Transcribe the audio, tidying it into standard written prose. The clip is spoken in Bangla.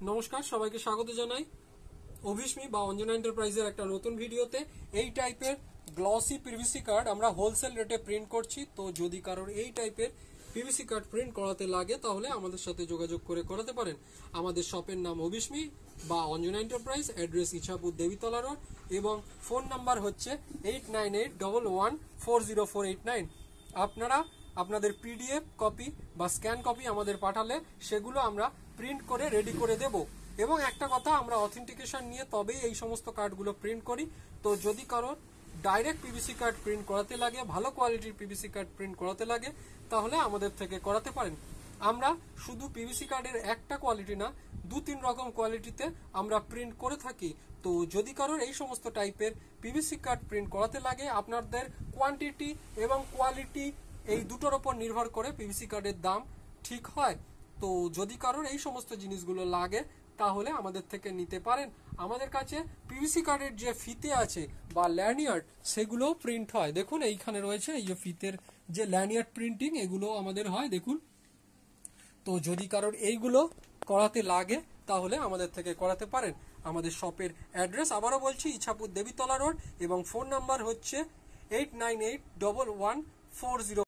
নমস্কার, সবাইকে স্বাগত জানাই অভিস্মি বা অঞ্জনা এন্টারপ্রাইজের একটা নতুন ভিডিওতে। এই টাইপের গ্লসি পিভিসি কার্ড আমরা হোলসেল রেটে প্রিন্ট করছি। তো যদি কারোর এই টাইপের পিভিসি কার্ড প্রিন্ট করাতে লাগে তাহলে আমাদের সাথে যোগাযোগ করে করাতে পারেন। আমাদের শপের নাম অভিস্মি বা Anjana enterprise, address Ichapur Debitala road, এবং ফোন নাম্বার হচ্ছে 8981140489। আপনারা আপনাদের পিডিএফ কপি বা স্ক্যান কপি আমাদের পাঠালে সেগুলো আমরা প্রিন্ট করে রেডি করে দেব। এবং একটা কথা, আমরা অথেন্টিকেশন নিয়ে তবেই এই সমস্ত কার্ডগুলো প্রিন্ট করি। তো যদি কারোর ডাইরেক্ট পিভিসি কার্ড প্রিন্ট করাতে লাগে, ভালো কোয়ালিটির পিভিসি কার্ড প্রিন্ট করাতে লাগে, তাহলে আমাদের থেকে করাতে পারেন। আমরা শুধু পিভিসি কার্ডের একটা কোয়ালিটি না, 2-3 রকম কোয়ালিটিতে আমরা প্রিন্ট করে থাকি। তো যদি কারোর এই সমস্ত টাইপের পিভিসি কার্ড প্রিন্ট করাতে লাগে, আপনাদের কোয়ান্টিটি এবং কোয়ালিটি এই দুটোর ওপর নির্ভর করে পিভিসি কার্ডের দাম ঠিক হয়। তো যদি কারোর এই সমস্ত জিনিসগুলো লাগে তাহলে আমাদের থেকে নিতে পারেন। আমাদের কাছে পিভিসি কার্ডের যে ফিতে আছে বা ল্যানিয়ার্ড, সেগুলোও প্রিন্ট হয়। দেখুন এইখানে রয়েছে এই যে ফিতের যে ল্যানিয়ার্ড প্রিন্টিং, এগুলো আমাদের হয়, দেখুন। তো যদি কারোর এইগুলো করাতে লাগে তাহলে আমাদের থেকে করাতে পারেন। আমাদের শপের অ্যাড্রেস আবারও বলছি, ইছাপুর দেবীতলা রোড, এবং ফোন নাম্বার হচ্ছে 89811404